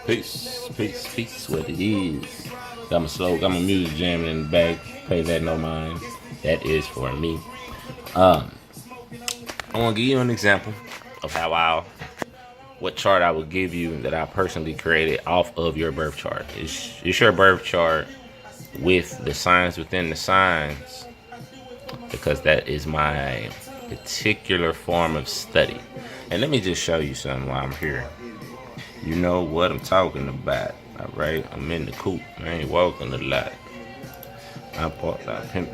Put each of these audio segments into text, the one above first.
Peace, peace, peace. What it is. Got my music jamming in the back. Pay that no mind. That is for me. Um, I want to give you an example of what chart I would give you that I personally created off of your birth chart. It's your birth chart with the signs within the signs because that is my particular form of study. And let me just show you something while I'm here. You know what I'm talking about. Alright, I'm in the coop. I ain't walking a lot.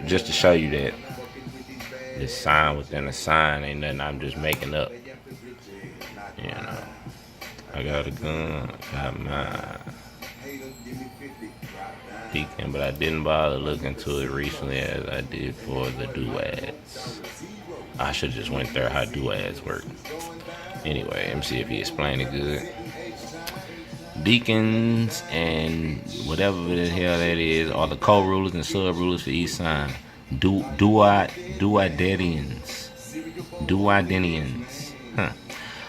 Just to show you that this sign within a sign ain't nothing I'm just making up. You know. I got a gun, got my deacon, but I didn't bother looking into it recently as I did for the duads. I should just went there how duads work. Anyway, let me see if he explained it good. Deacons and whatever the hell that is are the co-rulers and sub-rulers for each sign. Duadenians.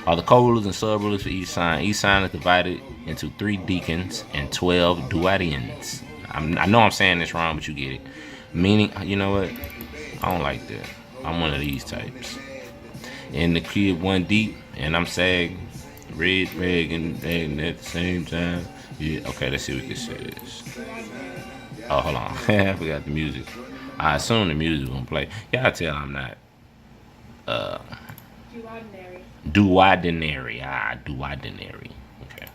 Are the co-rulers and sub-rulers for each sign. Each sign is divided into 3 deacons and 12 duadians. I know I'm saying this wrong, but you get it. Meaning, you know what? I don't like that. I'm one of these types. And the kid one deep, and I'm saying red, and at the same time. Yeah, okay, let's see what this says. Oh, hold on. I forgot the music. I assume the music gonna play. Y'all tell I'm not duodenary. Duodenary. Okay.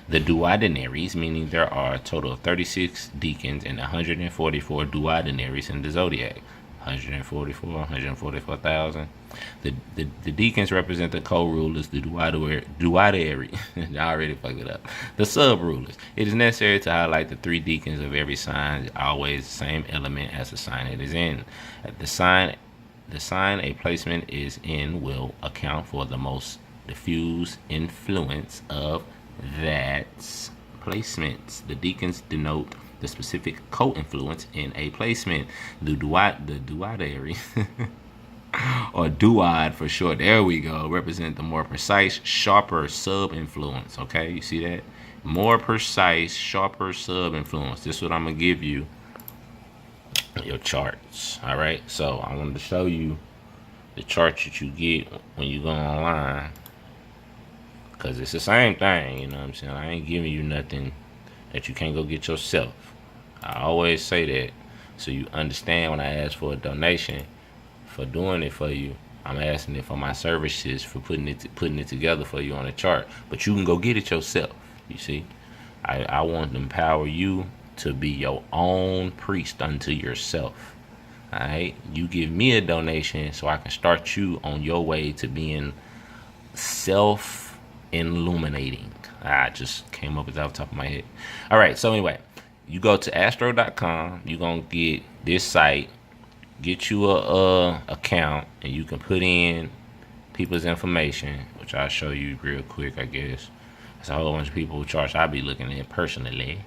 The duodenaries, meaning there are a total of 36 deacons and 144 duodenaries in the zodiac. 144,000. The deacons represent the co-rulers, the duodenary. I already fucked it up. The sub-rulers. It is necessary to highlight the 3 deacons of every sign, always the same element as the sign it is in. The sign a placement is in will account for the most diffuse influence of that placement. The deacons denote the specific co-influence in a placement. The duodenary or duad for short, there we go, represent the more precise, sharper sub-influence. Okay, you see that? More precise, sharper sub-influence. This is what I'm gonna give you your charts. All right, so I wanted to show you the charts that you get when you go online, because it's the same thing. You know what I'm saying? I ain't giving you nothing that you can't go get yourself. I always say that so you understand when I ask for a donation for doing it for you. I'm asking it for my services for putting it together for you on a chart, but you can go get it yourself. You see, I want to empower you to be your own priest unto yourself. All right, you give me a donation so I can start you on your way to being self-illuminating. I just came up with that off the top of my head. All right, so anyway, you go to astro.com. You're going to get this site, get you a account, and you can put in people's information, which I'll show you real quick, I guess. There's a whole bunch of people who charge I'll be looking at personally.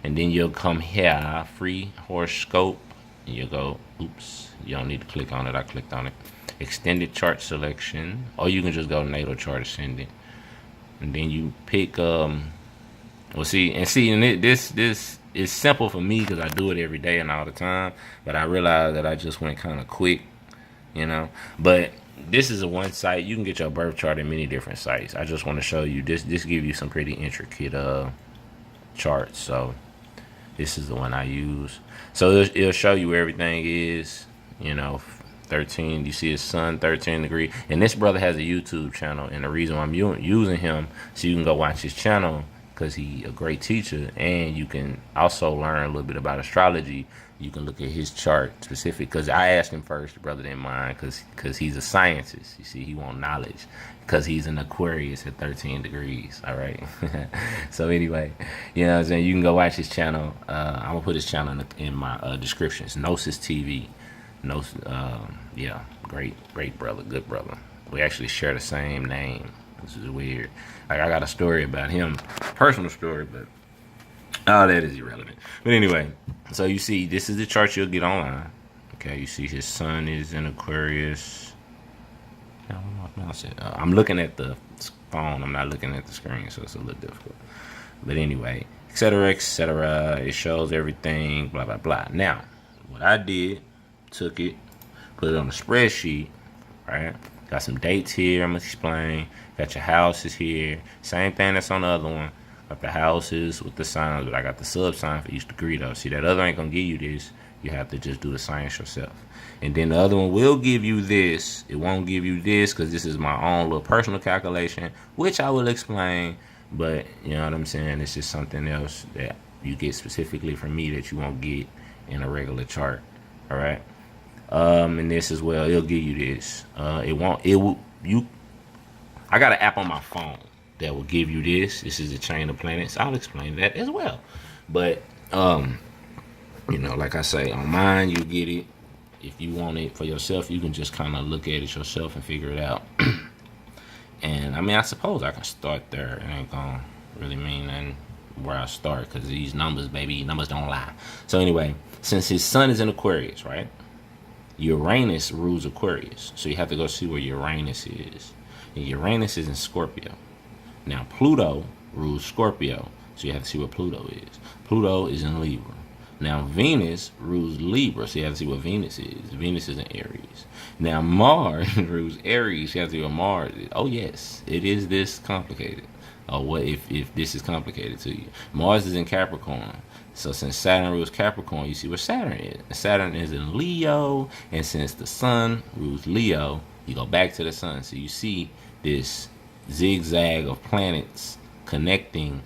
And then you'll come here, free horoscope, and you'll go, oops, you don't need to click on it. I clicked on it. Extended chart selection, or you can just go natal chart ascendant. And then you pick, and this is simple for me because I do it every day and all the time, but I realized that I just went kind of quick, you know. But this is a one site. You can get your birth chart in many different sites. I just want to show you this give you some pretty intricate charts. So this is the one I use. So it'll show you where everything is, you know. 13, you see his sun 13 degree, and this brother has a YouTube channel, and the reason why I'm using him so you can go watch his channel, because he a great teacher, and you can also learn a little bit about astrology. You can look at his chart specific, because I asked him first, the brother didn't mind, because he's a scientist. You see, he want knowledge because he's an Aquarius at 13 degrees. All right. So anyway, you know what I'm saying, you can go watch his channel. I'm gonna put his channel in my description. It's Gnosis TV. No, yeah, great brother, good brother. We actually share the same name, which is weird. Like, I got a story about him, personal story, but all that is irrelevant. But anyway, so you see, this is the chart you'll get online. Okay, you see his sun is in Aquarius. I'm looking at the phone. I'm not looking at the screen, so it's a little difficult. But anyway, etc., etc. It shows everything, blah, blah, blah. Now, what I did, took it, put it on a spreadsheet, right? Got some dates here, I'm going to explain. Got your houses here. Same thing that's on the other one. Got the houses with the signs, but I got the sub sign for each degree, though. See, that other ain't going to give you this. You have to just do the science yourself. And then the other one will give you this. It won't give you this because this is my own little personal calculation, which I will explain. But, you know what I'm saying? It's just something else that you get specifically from me that you won't get in a regular chart. All right? And this as well, it'll give you this. I got an app on my phone that will give you this. This is a chain of planets. I'll explain that as well. But, you know, like I say, on mine, you get it. If you want it for yourself, you can just kind of look at it yourself and figure it out. And, I mean, I suppose I can start there. It ain't going to really mean nothing where I start because these numbers, baby, numbers don't lie. So, anyway, since his sun is in Aquarius, right? Uranus rules Aquarius. So, you have to go see where Uranus is. And Uranus is in Scorpio. Now, Pluto rules Scorpio. So, you have to see where Pluto is. Pluto is in Libra. Now, Venus rules Libra, so you have to see what Venus is. Venus is in Aries. Now, Mars rules Aries, you have to see what Mars is. Oh, yes, it is this complicated. Oh, what if this is complicated to you? Mars is in Capricorn. So, since Saturn rules Capricorn, you see where Saturn is. Saturn is in Leo, and since the Sun rules Leo, you go back to the Sun. So, you see this zigzag of planets connecting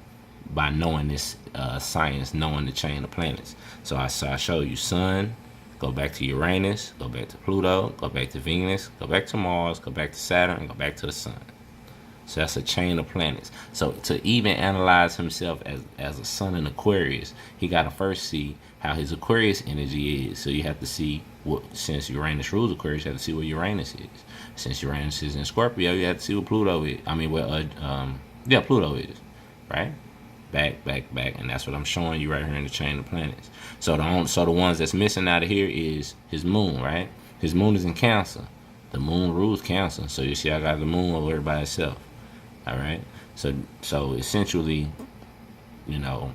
by knowing this science, knowing the chain of planets. So I show you Sun, go back to Uranus, go back to Pluto, go back to Venus, go back to Mars, go back to Saturn, and go back to the Sun. So that's a chain of planets. So to even analyze himself as a sun in Aquarius, he got to first see how his Aquarius energy is. So you have to see what, since Uranus rules Aquarius, you have to see where Uranus is. Since Uranus is in Scorpio, you have to see what Pluto is. I mean, where Pluto is, right? Back, and that's what I'm showing you right here in the chain of planets. So the ones that's missing out of here is his moon, right? His moon is in Cancer. The moon rules Cancer, so you see I got the moon over here by itself. All right. So essentially, you know,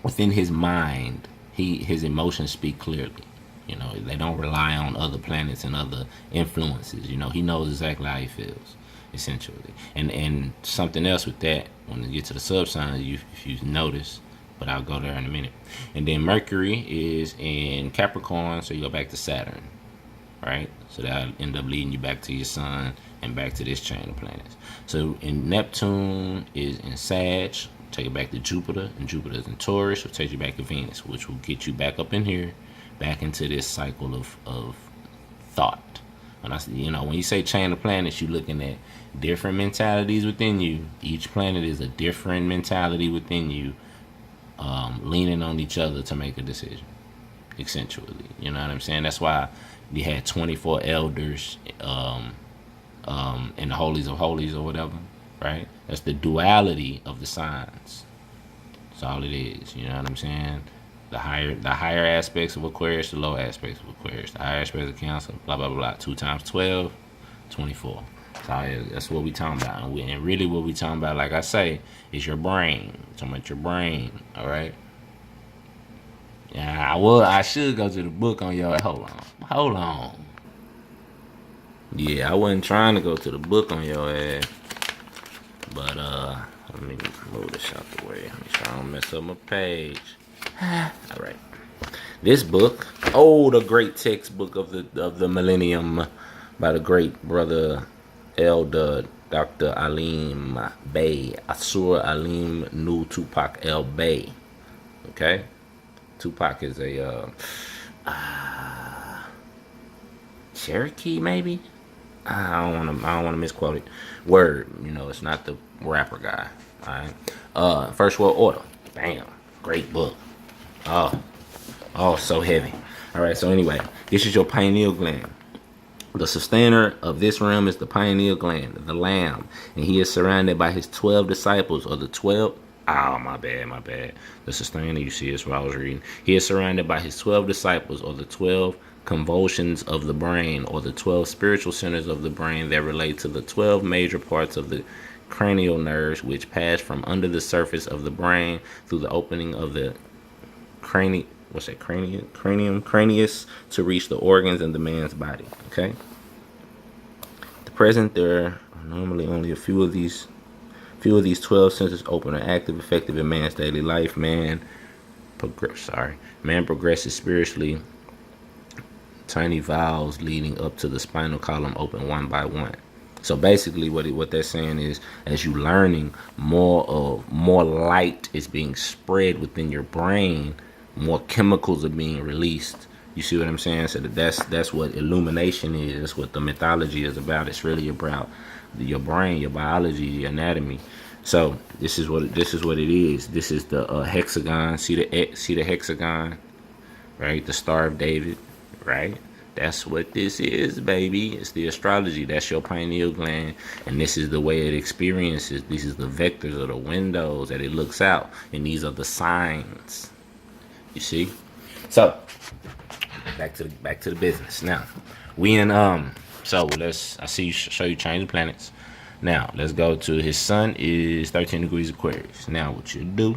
within his mind, his emotions speak clearly. You know, they don't rely on other planets and other influences. You know, he knows exactly how he feels, essentially. And something else with that, when you get to the sub-signs, if you notice, but I'll go there in a minute. And then Mercury is in Capricorn, so you go back to Saturn, right? So that'll end up leading you back to your sun and back to this chain of planets. So in Neptune is in Sag, take it back to Jupiter, and Jupiter is in Taurus, which takes you back to Venus, which will get you back up in here, back into this cycle of thought. When you say chain of planets, you're looking at different mentalities within you. Each planet is a different mentality within you, leaning on each other to make a decision, essentially. You know what I'm saying? That's why you had 24 elders in the Holies of Holies or whatever, right? That's the duality of the signs. That's all it is. You know what I'm saying? The higher aspects of Aquarius, the lower aspects of Aquarius. The higher aspects of Cancer, blah, blah, blah. 2 times 12, 24. So that's what we talking about. And really what we talking about, like I say, is your brain. We're talking about your brain, all right? Yeah, I should go to the book on your... Hold on. Yeah, I wasn't trying to go to the book on your ass. But, let me move this out the way. Make sure I don't mess up my page. All right. This book, the great textbook of the millennium by the great brother Elder Dr. Alim Bey, Asur Alim Nu Tupac El Bey. Okay? Tupac is a Cherokee, maybe? I don't want to misquote it. Word, it's not the rapper guy. All right. First World Order. Bam. Great book. Oh, so heavy. All right, so anyway, this is your pineal gland. The sustainer of this realm is the pineal gland, the lamb, and he is surrounded by his 12 disciples, or the 12. My bad. The sustainer, you see, is what I was reading. He is surrounded by his 12 disciples, or the 12 convulsions of the brain, or the 12 spiritual centers of the brain that relate to the 12 major parts of the cranial nerves, which pass from under the surface of the brain through the opening of the cranius to reach the organs in the man's body. Okay. At present, there are normally only a few of these 12 senses open or active, effective in man's daily life. Man progresses spiritually. Tiny valves leading up to the spinal column open one by one. So basically, what they're saying is, as you learning, more light is being spread within your brain, more chemicals are being released. You see what I'm saying? So that's what illumination is. That's what the mythology is about. It's really about your brain, your biology, your anatomy. So this is what it is. This is the hexagon. See the hexagon, right? The Star of David, right? That's what this is, baby. It's the astrology. That's your pineal gland, and this is the way it experiences. These are the vectors or the windows that it looks out, and these are the signs. You see? So back to the business. Now we in So I see you show you change the planets. Now let's go to his sun is 13 degrees Aquarius. Now what you do?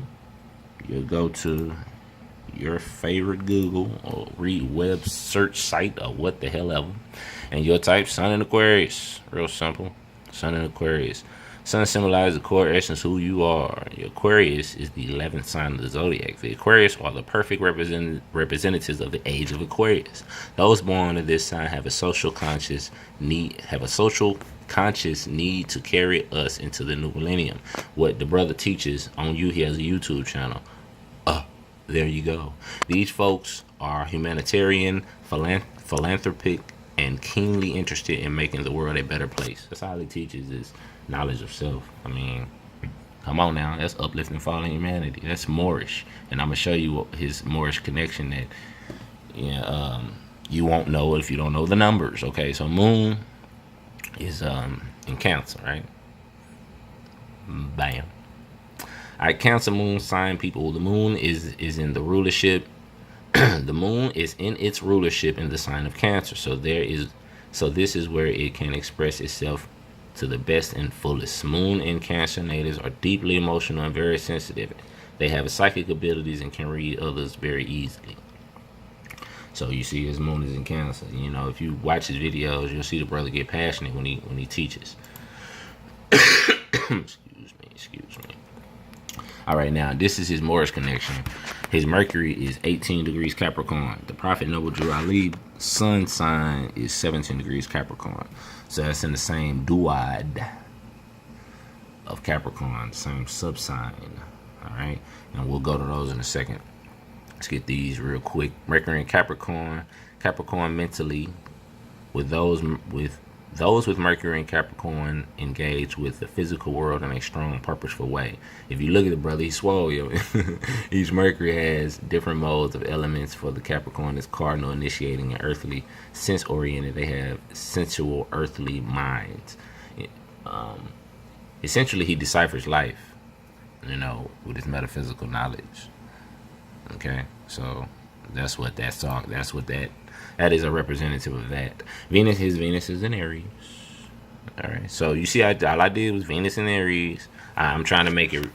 You go to your favorite Google or read web search site or what the hell ever, and you'll type Sun in Aquarius. Real simple. Sun in Aquarius. Sun symbolizes the core essence who you are. The Aquarius is the 11th sign of the zodiac. The Aquarius are the perfect representatives of the age of Aquarius. Those born in this sign have a social conscious need to carry us into the new millennium. What the brother teaches on he has a YouTube channel. There you go. These folks are humanitarian, philanthropic, and keenly interested in making the world a better place. That's all he teaches is knowledge of self. I mean, come on now. That's uplifting fallen humanity. That's Moorish. And I'm going to show you his Moorish connection that you won't know if you don't know the numbers. Okay, so moon is in Cancer, right? Bam. All right, Cancer moon sign people. The moon is in the rulership. The moon is in its rulership in the sign of Cancer. So this is where it can express itself to the best and fullest. Moon in Cancer natives are deeply emotional and very sensitive. They have psychic abilities and can read others very easily. So you see his moon is in Cancer. You know, if you watch his videos, you'll see the brother get passionate when he teaches. Excuse me. All right, now this is his Moorish connection. His Mercury is 18 degrees Capricorn. The Prophet Noble Drew Ali sun sign is 17 degrees Capricorn. So that's in the same duad of Capricorn, same subsign. All right, and we'll go to those in a second. Let's get these real quick. Mercury in Capricorn. Capricorn mentally, with those with Mercury in Capricorn engage with the physical world in a strong, purposeful way. If you look at the brother, he's swole, yo. Each Mercury has different modes of elements. For the Capricorn is cardinal, initiating, and earthly, sense-oriented. They have sensual, earthly minds. Essentially, he deciphers life, with his metaphysical knowledge. Okay, so that's what that is a representative of that. His Venus is in Aries. All right, so you see, all I did was Venus in Aries. I'm trying to make it,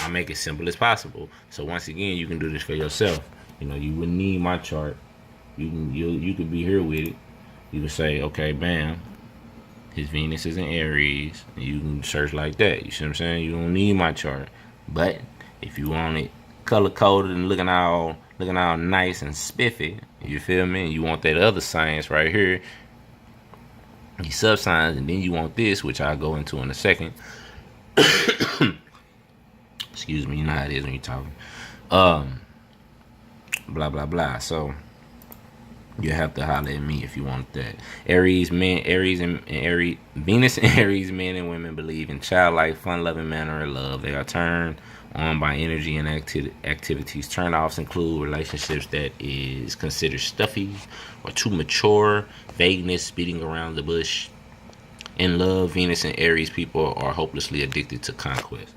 I make it simple as possible. So once again, you can do this for yourself. You wouldn't need my chart. You could be here with it. You could say, okay, bam, his Venus is in Aries. And you can search like that. You see what I'm saying? You don't need my chart. But if you want it color coded and looking all nice and spiffy, you feel me? You want that other science right here, these subsigns, and then you want this, which I'll go into in a second. Excuse me, you know how it is when you're talking. Blah blah blah. So you have to holler at me if you want that. Venus and Aries men and women believe in childlike, fun-loving manner of love. They are turned on by energy and activities. Turn-offs include relationships that is considered stuffy or too mature, vagueness, beating around the bush. In love, Venus and Aries people are hopelessly addicted to conquest.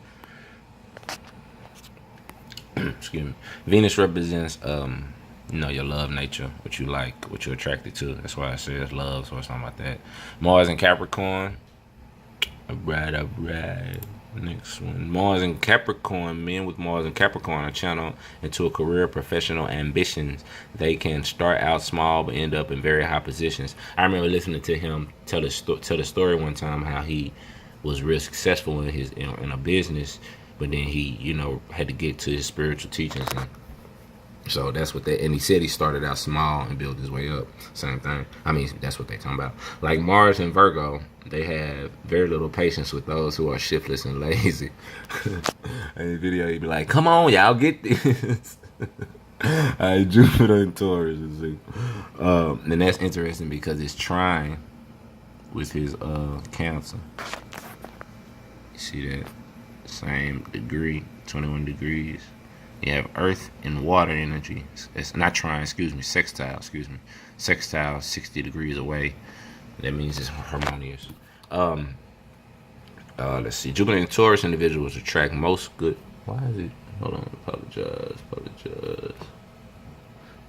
Excuse me. Venus represents your love nature, what you like, what you're attracted to. That's why it says love, so it's something like that. Mars in Capricorn. All right. Next one. Mars and Capricorn. Men with Mars and Capricorn are channeled into a career, professional ambitions. They can start out small but end up in very high positions. I remember listening to him tell the story one time how he was real successful in a business, but then he had to get to his spiritual teachings, and so that's what and he said he started out small and built his way up. Same thing. I mean, that's what they talking about. Like Mars and Virgo, they have very little patience with those who are shiftless and lazy. In the video, he'd be like, "Come on, y'all, get this." Alright, Jupiter and Taurus. And that's interesting because it's trine with his Cancer. You see that? Same degree, 21 degrees. You have Earth and water energy. It's not trine, sextile, Sextile 60 degrees away. That means it's harmonious. Let's see. Jupiter and Taurus individuals attract most good. Why is it? Hold on. Apologize.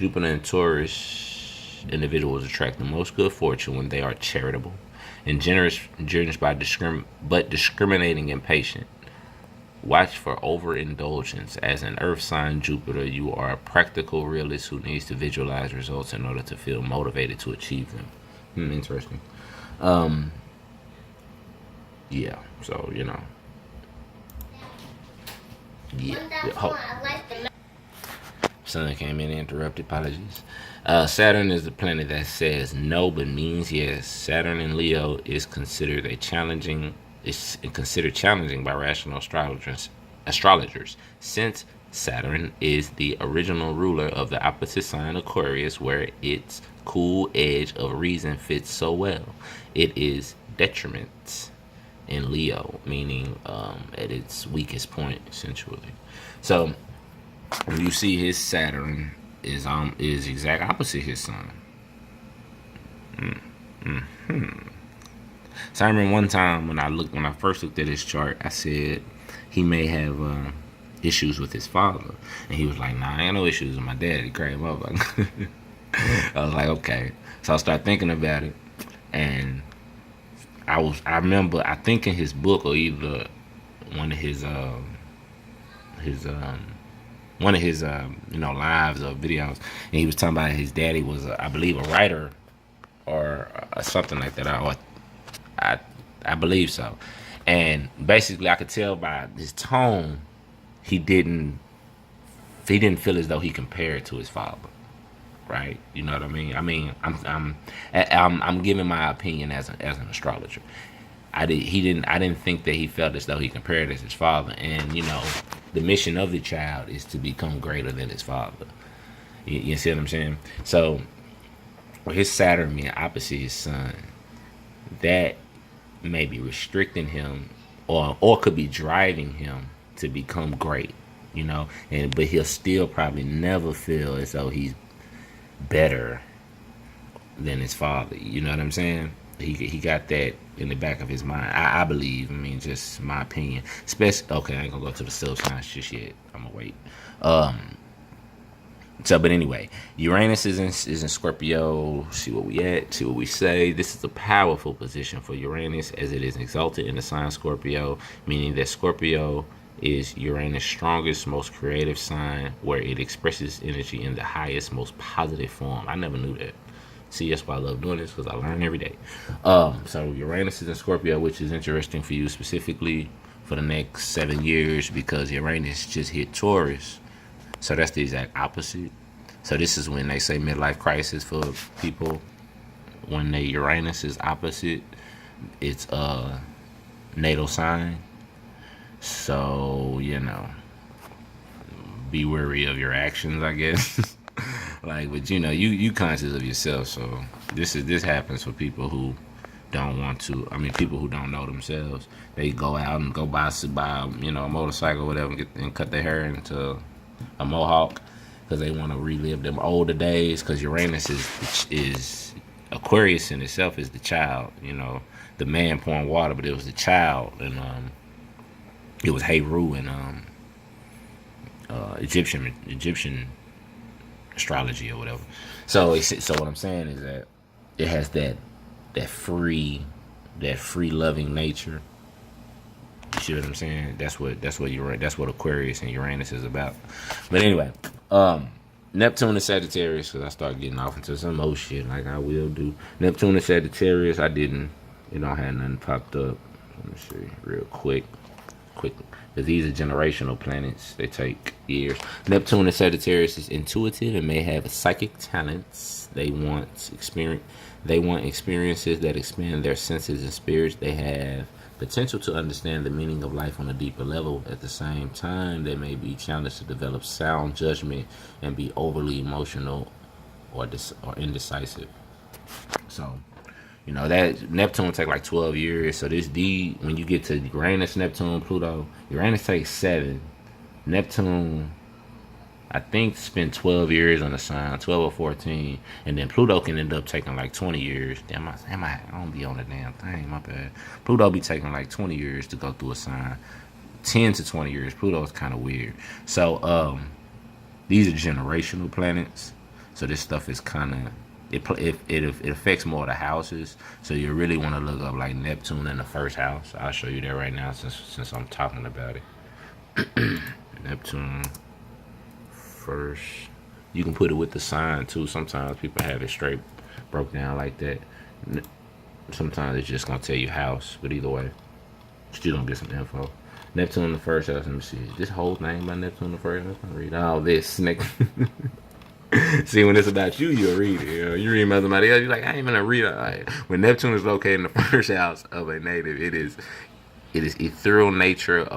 Jupiter and Taurus individuals attract the most good fortune when they are charitable and generous by discriminating and patient. Watch for overindulgence. As an earth sign, Jupiter, you are a practical realist who needs to visualize results in order to feel motivated to achieve them. Interesting. Yeah, so, Sun came in and interrupted. Apologies. Saturn is the planet that says no but means yes. Saturn in Leo is considered challenging by rational astrologers, since Saturn is the original ruler of the opposite sign Aquarius, where its cool edge of reason fits so well. It is detriment in Leo, meaning at its weakest point, essentially. So you see his Saturn is exact opposite his sun. So I remember one time when I first looked at his chart, I said he may have issues with his father, and he was like, "Nah, I ain't no issues with my dad. He crazy motherfucker." I was like, okay. So I started thinking about it, and I remember I think in his book or either one of his lives or videos, and he was talking about his daddy was I believe a writer or something like that. I believe so. And basically I could tell by his tone he didn't feel as though he compared to his father. Right? You know what I mean? I mean, I'm giving my opinion as an astrologer. I didn't think that he felt as though he compared as his father. And the mission of the child is to become greater than his father. You see what I'm saying? So with his Saturn being opposite his sun, that may be restricting him or could be driving him to become great, but he'll still probably never feel as though he's better than his father. You know what I'm saying? He got that in the back of his mind. I believe. I mean, just my opinion. Okay, I ain't gonna go to the substance just yet. I'm gonna wait. But anyway, Uranus is in Scorpio. See what we at. See what we say. This is a powerful position for Uranus, as it is exalted in the sign Scorpio, meaning that Scorpio is Uranus' strongest, most creative sign, where it expresses energy in the highest, most positive form. I never knew that. See, that's why I love doing this, because I learn every day. So Uranus is in Scorpio, which is interesting for you specifically for the next 7 years, because Uranus just hit Taurus. So that's the exact opposite. So this is when they say midlife crisis for people. When the Uranus is opposite, it's a natal sign. So, be wary of your actions, I guess. But you conscious of yourself. So this happens for people who don't want to. I mean, people who don't know themselves. They go out and go buy a motorcycle or whatever, and cut their hair into a mohawk because they want to relive them older days. Because Uranus is Aquarius in itself is the child. The man pouring water, but it was the child, and it was Heru in Egyptian astrology or whatever. So what I'm saying is that it has that free loving nature, You see what I'm saying? That's what Aquarius and Uranus is about. But anyway, Neptune and Sagittarius, because I start getting off into some more shit like I will do. Neptune and Sagittarius, I didn't, had nothing popped up. Let me see real quick. Because these are generational planets. They take years. Neptune and Sagittarius is intuitive and may have psychic talents. They want experiences that expand their senses and spirits. They have potential to understand the meaning of life on a deeper level. At the same time, they may be challenged to develop sound judgment and be overly emotional or indecisive. So, that Neptune take like 12 years. So when you get to Uranus, Neptune, Pluto, Uranus takes 7. Neptune, I think, spent 12 years on the sign, 12 or 14. And then Pluto can end up taking like 20 years. Damn, I don't be on the damn thing, my bad. Pluto be taking like 20 years to go through a sign. 10 to 20 years. Pluto's kind of weird. So, these are generational planets. So this stuff is kind of, it affects more of the houses. So you really want to look up like Neptune in the first house. I'll show you that right now since I'm talking about it. Neptune first. You can put it with the sign too. Sometimes people have it straight broke down like that. Sometimes it's just gonna tell you house, but either way, still gonna get some info. Neptune in the first house. Let me see this whole thing by Neptune in the first house. I'm gonna read all this. See, when it's about you, you'll read it. You read about somebody else, you're like, I ain't gonna read it. When Neptune is located in the first house of a native, it is ethereal nature.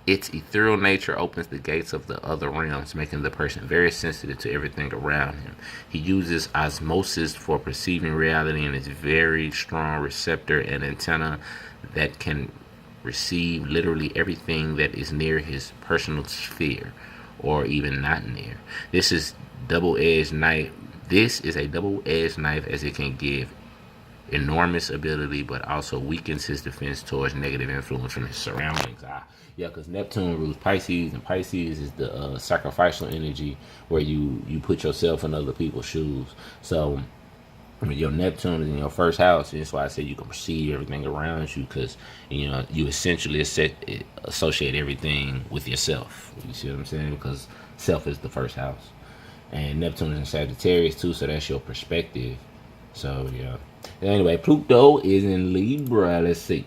Its ethereal nature opens the gates of the other realms, making the person very sensitive to everything around him. He uses osmosis for perceiving reality and is very strong receptor and antenna that can receive literally everything that is near his personal sphere or even not near. This is double-edged knife. This is a double-edged knife as it can give enormous ability, but also weakens his defense towards negative influence from his surroundings. Yeah, because Neptune rules Pisces, and Pisces is the sacrificial energy where you put yourself in other people's shoes. So when your Neptune is in your first house, that's why I said you can perceive everything around you, because you essentially associate everything with yourself. You see what I'm saying? Because self is the first house. And Neptune is in Sagittarius too, so that's your perspective. So yeah. Anyway, Pluto is in Libra. Let's see.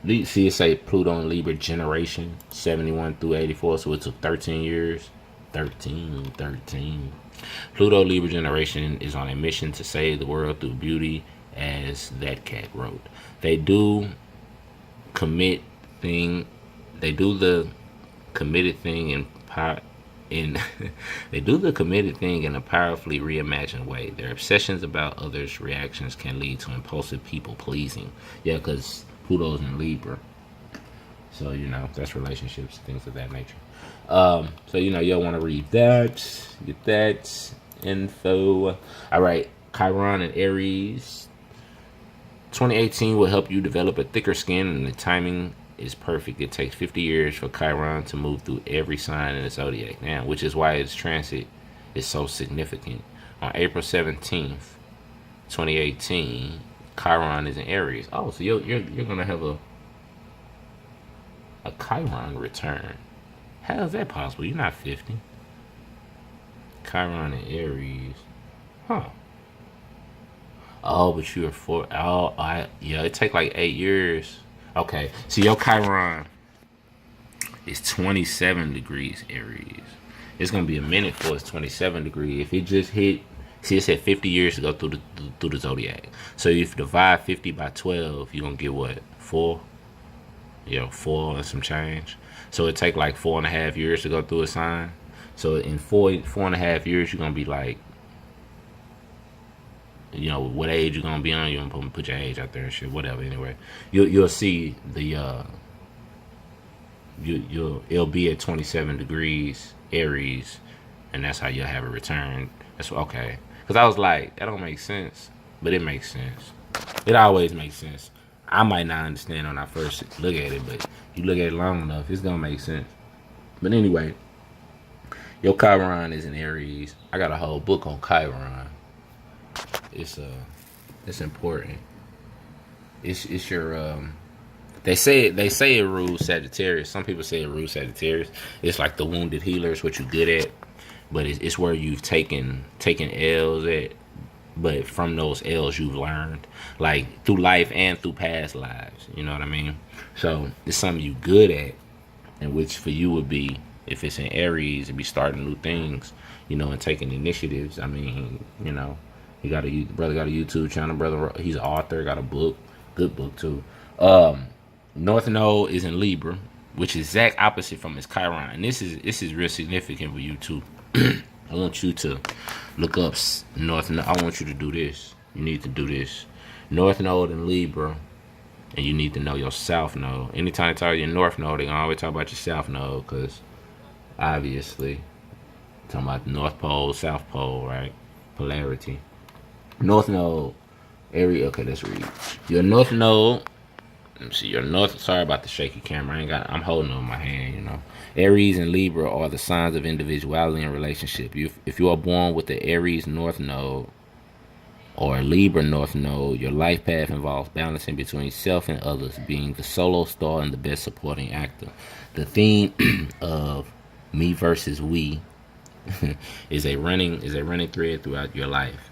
See, it say Pluto in Libra generation 71 through 84, so it took 13 years. 13. Pluto Libra generation is on a mission to save the world through beauty, as that cat wrote. They do the committed thing in they do the committed thing in a powerfully reimagined way. Their obsessions about others' reactions can lead to impulsive people pleasing. Yeah, because Pluto's in Libra, so that's relationships, things of that nature. So you'll want to read that, get that info. All right, Chiron and Aries. 2018 will help you develop a thicker skin, and the timing is perfect. It takes 50 years for Chiron to move through every sign in the zodiac now, which is why its transit is so significant. On April 17th, 2018, Chiron is in Aries. Oh, so you're gonna have a Chiron return. How is that possible? You're not 50. Chiron in Aries. Huh. Oh, but you're 4. It take like 8 years. Okay, so your Chiron is 27 degrees Aries. It's gonna be a minute for it's 27 degrees. If it just hit, see, it said 50 years to go through the zodiac. So if you divide 50 by 12, you're gonna get what? 4. 4 and some change. So it take like 4.5 years to go through a sign. So in 4.5 years, you're gonna be like, what age you're gonna be on. You're gonna put your age out there and shit, whatever. Anyway, you'll see the it'll be at 27 degrees Aries, and that's how you'll have a return. That's okay. Because I was like, that don't make sense, but it makes sense. It always makes sense. I might not understand when I first look at it, but you look at it long enough, it's gonna make sense. But anyway, your Chiron is in Aries. I got a whole book on Chiron. It's important. It's your They say it rules Sagittarius. Some people say it rules Sagittarius. It's like the wounded healer is what you're good at, but it's where you've taken L's at. But from those L's you've learned, like through life and through past lives. You know what I mean? So it's something you good at, and which for you would be, if it's in Aries, it'd be starting new things, and taking initiatives. I mean, he got brother got a YouTube channel. Brother, he's an author, got a book, good book too. North Node is in Libra, which is exact opposite from his Chiron, and this is real significant for you too. I want you to look up North Node. I want you to do this. You need to do this. North Node in Libra, and you need to know your South Node. Anytime they talk about your North Node, they gonna always talk about your South Node, because obviously talking about the North Pole, South Pole, right? Polarity. North Node area. Okay, let's read. Your North Node. Let me see. Your North. Sorry about the shaky camera. I'm holding it in my hand. Aries and Libra are the signs of individuality and relationship. If you are born with the Aries North Node or Libra North Node, your life path involves balancing between self and others, being the solo star and the best supporting actor. The theme of me versus we is a running thread throughout your life.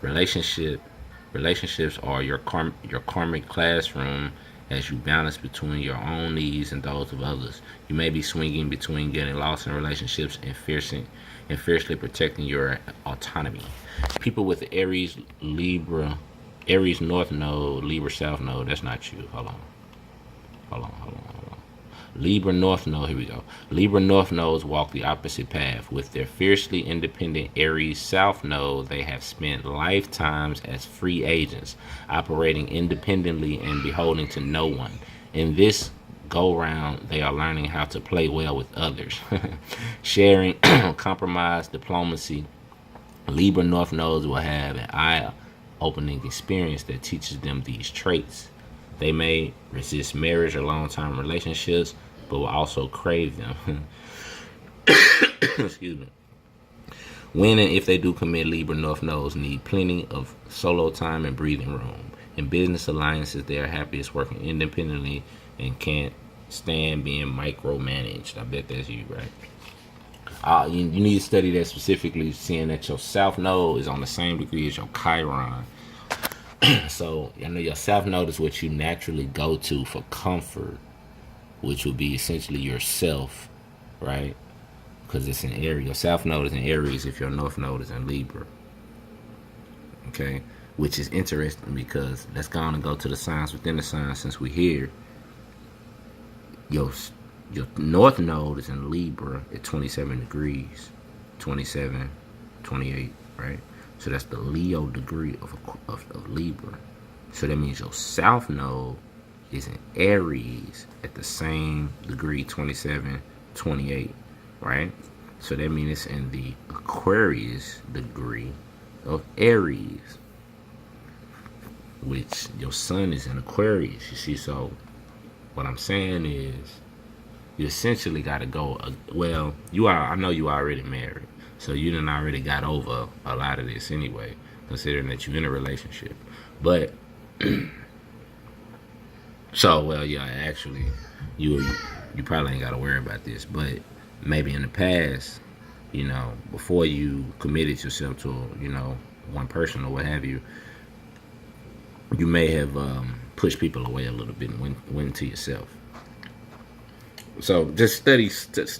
Relationships are your karmic classroom as you balance between your own needs and those of others. You may be swinging between getting lost in relationships and fiercely protecting your autonomy. People with the Aries North Node, Libra South Node, that's not you. Hold on. Libra North Node, here we go. Libra North Nodes walk the opposite path. With their fiercely independent Aries South Node, they have spent lifetimes as free agents, operating independently and beholden to no one. In this go-round, they are learning how to play well with others, sharing, compromise, diplomacy. Libra North Nodes will have an eye-opening experience that teaches them these traits. They may resist marriage or long-term relationships, but will also crave them. Excuse me. When and if they do commit, Libra North Nodes need plenty of solo time and breathing room. In business alliances, they are happiest working independently and can't stand being micromanaged. I bet that's you, right? You need to study that specifically, seeing that your South Node is on the same degree as your Chiron. So, your South Node is what you naturally go to for comfort, which would be essentially yourself, right? Because it's in Aries. Your South Node is in Aries if your North Node is in Libra. Okay? Which is interesting because let's go on and go to the signs within the signs since we're here. Your North Node is in Libra at 27 degrees. 27, 28, right? So that's the Leo degree of Libra. So that means your South Node is in Aries at the same degree, 27, 28, right? So that means it's in the Aquarius degree of Aries, which your sun is in Aquarius. You see, so what I'm saying is you essentially got to go, I know you already married. So you done already got over a lot of this anyway, considering that you're in a relationship. But actually, you probably ain't got to worry about this. But maybe in the past, before you committed yourself to one person or what have you, you may have pushed people away a little bit and went to yourself. So just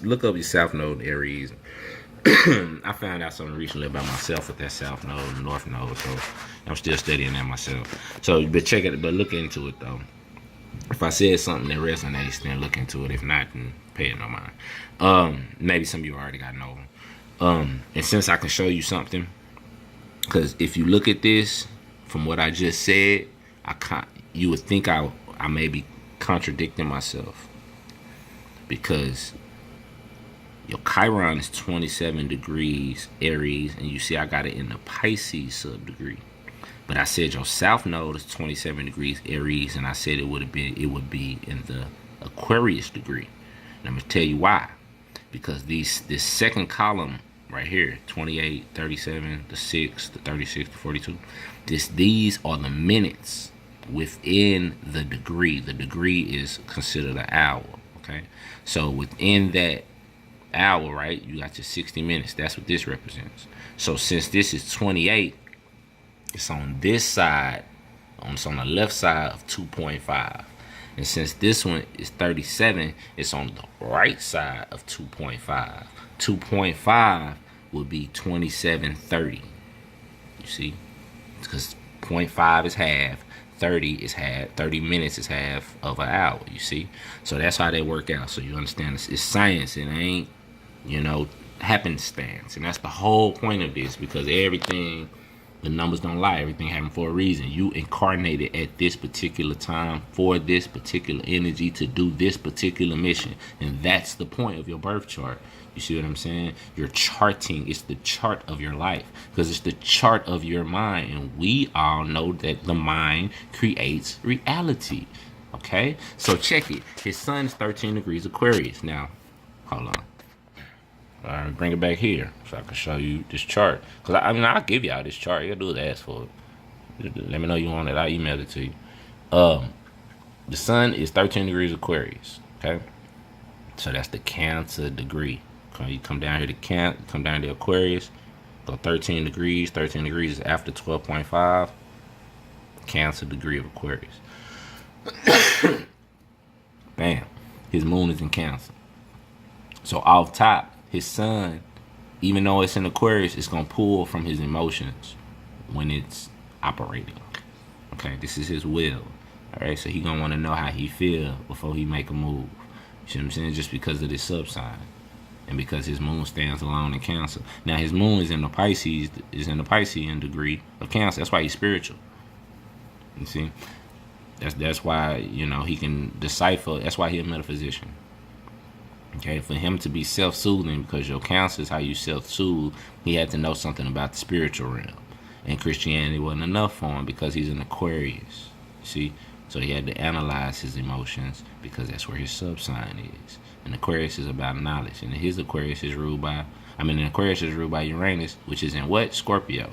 look up your South Node, Aries. I found out something recently about myself with that South Node and North Node, so I'm still studying that myself. So, but look into it though. If I said something that resonates, then look into it. If not, then pay it no mind. Maybe some of you already got know. And since I can show you something, because if you look at this from what I just said, you would think I may be contradicting myself, because your Chiron is 27 degrees Aries, and you see I got it in the Pisces sub-degree. But I said your South Node is 27 degrees Aries, and I said it would be in the Aquarius degree. And I'm going to tell you why. Because this second column right here, 28, 37, the 6, the 36, the 42, these are the minutes within the degree is considered an hour. Okay, so within that hour, right, you got your 60 minutes. That's what this represents. So since this is 28, it's on this side, it's on the left side of 2.5. And since this one is 37, it's on the right side of 2.5. 2.5 would be 27:30. You see? Because 0.5 is half, 30 is half, 30 minutes is half of an hour, you see? So that's how they work out. So you understand it's science, it ain't, happenstance. And that's the whole point of this, because everything, the numbers don't lie. Everything happened for a reason. You incarnated at this particular time for this particular energy to do this particular mission. And that's the point of your birth chart. You see what I'm saying? You're charting. It's the chart of your life, because it's the chart of your mind. And we all know that the mind creates reality. Okay? So check it. His sun is 13 degrees Aquarius. Now, hold on. All right, bring it back here so I can show you this chart. Because, I'll give y'all this chart. You got to do is ask for it. Let me know you want it. I'll email it to you. The sun is 13 degrees Aquarius. Okay? So that's the Cancer degree. Okay, you come down here to come down to Aquarius. Go 13 degrees. 13 degrees is after 12.5. Cancer degree of Aquarius. Bam. His moon is in Cancer. So off top, his sun, even though it's in Aquarius, it's going to pull from his emotions when it's operating. Okay, this is his will. All right, so he going to want to know how he feel before he make a move. You see what I'm saying? Just because of this subsign. And because his moon stands alone in Cancer. Now, his moon is in the Piscean degree of Cancer. That's why he's spiritual. You see? That's why, he can decipher. That's why he's a metaphysician. Okay, for him to be self-soothing, because your Cancer is how you self-soothe, he had to know something about the spiritual realm. And Christianity wasn't enough for him because he's an Aquarius. See? So he had to analyze his emotions, because that's where his subsign is. And Aquarius is about knowledge. And his Aquarius is ruled by, Aquarius is ruled by Uranus, which is in what? Scorpio.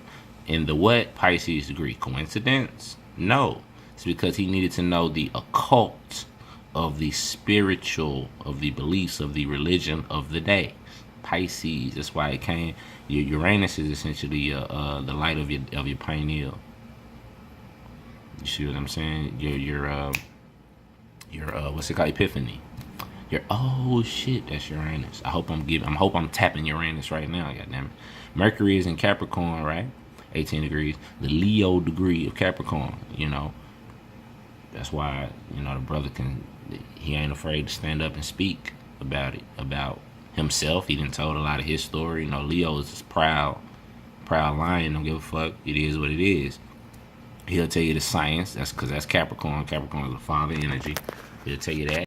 In the what? Pisces degree. Coincidence? No. It's because he needed to know the occult of the spiritual, of the beliefs, of the religion of the day. Pisces, that's why it came. Your Uranus is essentially the light of your pineal. You see what I'm saying? Your what's it called? Epiphany. Oh shit, that's Uranus. I hope I'm tapping Uranus right now. Goddamn it. Mercury is in Capricorn, right? 18 degrees. The Leo degree of Capricorn. That's why the brother he ain't afraid to stand up and speak about it, about himself. He done told a lot of his story. Leo is this proud lion. Don't give a fuck. It is what it is. He'll tell you the science. That's because that's Capricorn. Capricorn is the father energy. He'll tell you that.